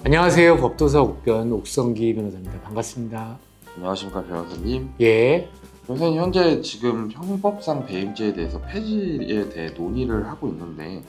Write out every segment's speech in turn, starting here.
안녕하세요. 법도사 옥변 옥성기 변호사입니다. 반갑습니다. 안녕하십니까 변호사님. 예. 변호사님 현재 지금 형법상 배임죄에 대해서 폐지에 대해 논의를 하고 있는데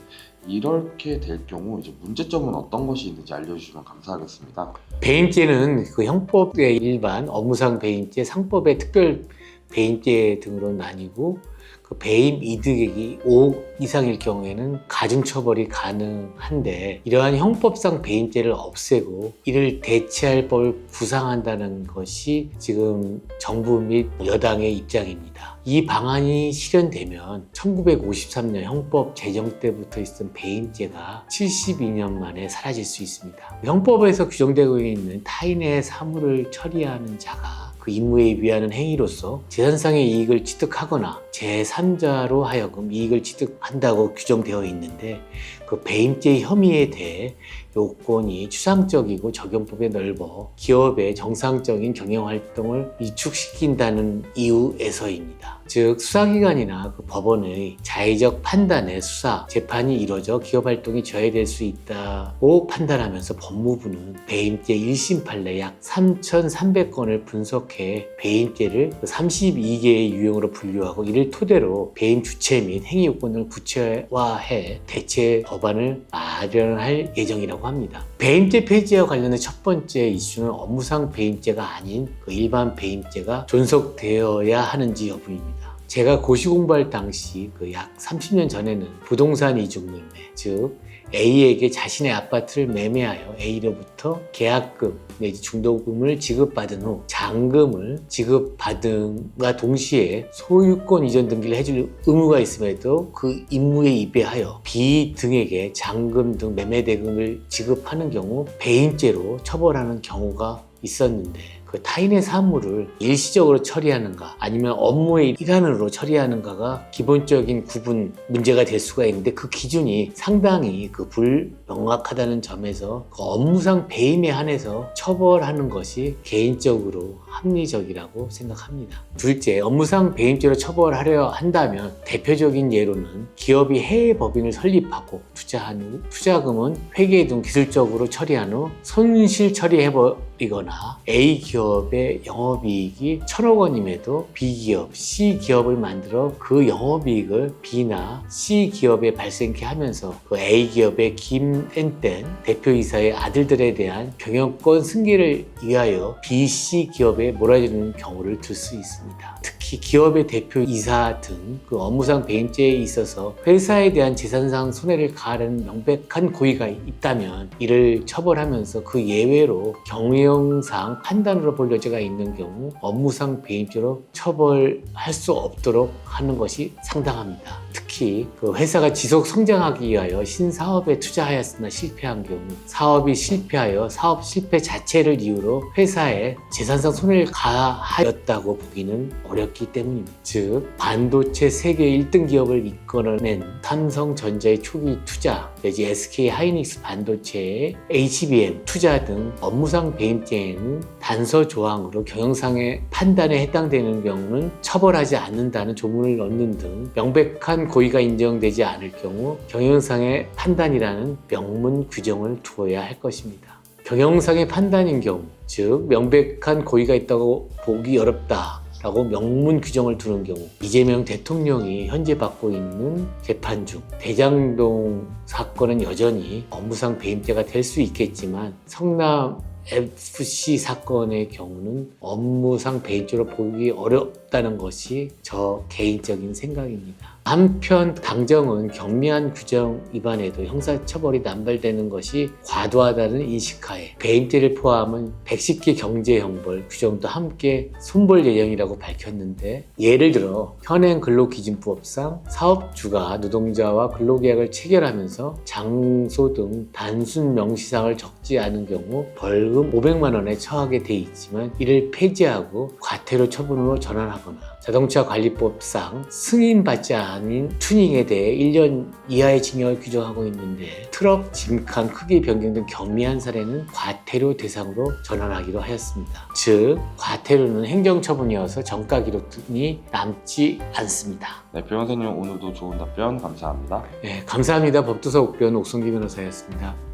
이렇게 될 경우 이제 문제점은 어떤 것이 있는지 알려주시면 감사하겠습니다. 배임죄는 그 형법의 일반, 업무상 배임죄, 상법의 특별 배임죄 등으로 나뉘고 그 배임 이득액이 5억 이상일 경우에는 가중처벌이 가능한데 이러한 형법상 배임죄를 없애고 이를 대체할 법을 구상한다는 것이 지금 정부 및 여당의 입장입니다. 이 방안이 실현되면 1953년 형법 제정 때부터 있었던 배임죄가 72년 만에 사라질 수 있습니다. 형법에서 규정되고 있는 타인의 사물을 처리하는 자가 그 임무에 위하는 행위로서 재산상의 이익을 취득하거나 제3자로 하여금 이익을 취득한다고 규정되어 있는데 그 배임죄 혐의에 대해 요건이 추상적이고 적용법에 넓어 기업의 정상적인 경영활동을 위축시킨다는 이유에서입니다. 즉 수사기관이나 그 법원의 자의적 판단에 수사, 재판이 이루어져 기업활동이 저해될 수 있다고 판단하면서 법무부는 배임죄 1심 판례 약 3,300건을 분석해 배임죄를 32개의 유형으로 분류하고 이를 토대로 배임 주체 및 행위 요건을 구체화해 대체 법안을 마련할 예정이라고 합니다. 배임죄 폐지와 관련된 첫 번째 이슈는 업무상 배임죄가 아닌 그 일반 배임죄가 존속되어야 하는지 여부입니다. 제가 고시 공부할 당시 그 약 30년 전에는 부동산 이중 매매, 즉 A에게 자신의 아파트를 매매하여 A로부터 계약금 내지 중도금을 지급받은 후 잔금을 지급받음과 동시에 소유권 이전 등기를 해줄 의무가 있음에도 그 임무에 위배하여 B 등에게 잔금 등 매매 대금을 지급하는 경우 배임죄로 처벌하는 경우가 있었는데 그 타인의 사물을 일시적으로 처리하는가 아니면 업무의 일환으로 처리하는가가 기본적인 구분 문제가 될 수가 있는데 그 기준이 상당히 그 불명확하다는 점에서 그 업무상 배임에 한해서 처벌하는 것이 개인적으로 합리적이라고 생각합니다. 둘째, 업무상 배임죄로 처벌하려 한다면 대표적인 예로는 기업이 해외 법인을 설립하고 투자한 후 투자금은 회계 등 기술적으로 처리한 후 손실 처리해버리거나 A 기업의 영업이익이 1,000억 원임에도 B기업, C기업을 만들어 그 영업이익을 B나 C기업에 발생케 하면서 그 A기업의 김앤땡 대표이사의 아들들에 대한 경영권 승계를 위하여 B, C기업에 몰아주는 경우를 들 수 있습니다. 특히 기업의 대표이사 등 그 업무상 배임죄에 있어서 회사에 대한 재산상 손해를 가하는 명백한 고의가 있다면 이를 처벌하면서 그 예외로 경영상 판단으로 볼 여지가 있는 경우 업무상 배임죄로 처벌할 수 없도록 하는 것이 상당합니다. 특히 그 회사가 지속 성장하기 위하여 신사업에 투자하였으나 실패한 경우 사업이 실패하여 사업 실패 자체를 이유로 회사에 재산상 손해를 가하였다고 보기는 어렵기 때문입니다. 즉 반도체 세계 1등 기업을 이끌어낸 삼성전자의 초기 투자 내지 SK 하이닉스 반도체의 HBM 투자 등 업무상 배임죄에는 단서 조항으로 경영상의 판단에 해당되는 경우는 처벌하지 않는다는 조문을 넣는 등 명백한 고의가 인정되지 않을 경우 경영상의 판단이라는 명문 규정을 두어야 할 것입니다. 경영상의 판단인 경우, 즉 명백한 고의가 있다고 보기 어렵다 라고 명문 규정을 두는 경우 이재명 대통령이 현재 받고 있는 재판 중 대장동 사건은 여전히 업무상 배임죄가 될 수 있겠지만 성남 FC 사건의 경우는 업무상 배임죄로 보기 어렵다는 것이 저 개인적인 생각입니다. 한편 당정은 경미한 규정 위반에도 형사처벌이 남발되는 것이 과도하다는 인식하에 배임죄를 포함한 110개 경제형벌 규정도 함께 손볼 예정이라고 밝혔는데 예를 들어 현행 근로기준법상 사업주가 노동자와 근로계약을 체결하면서 장소 등 단순 명시사항을 적지 않은 경우 벌금 500만 원에 처하게 돼 있지만 이를 폐지하고 과태료 처분으로 전환하거나 자동차관리법상 승인받지 않은 튜닝에 대해 1년 이하의 징역을 규정하고 있는데 트럭 짐칸 크기 변경 등 경미한 사례는 과태료 대상으로 전환하기로 하였습니다. 즉 과태료는 행정처분이어서 전가 기록이 남지 않습니다. 네, 변호사님 오늘도 좋은 답변 감사합니다. 네, 감사합니다. 법도사 옥변 옥성기 변호사였습니다.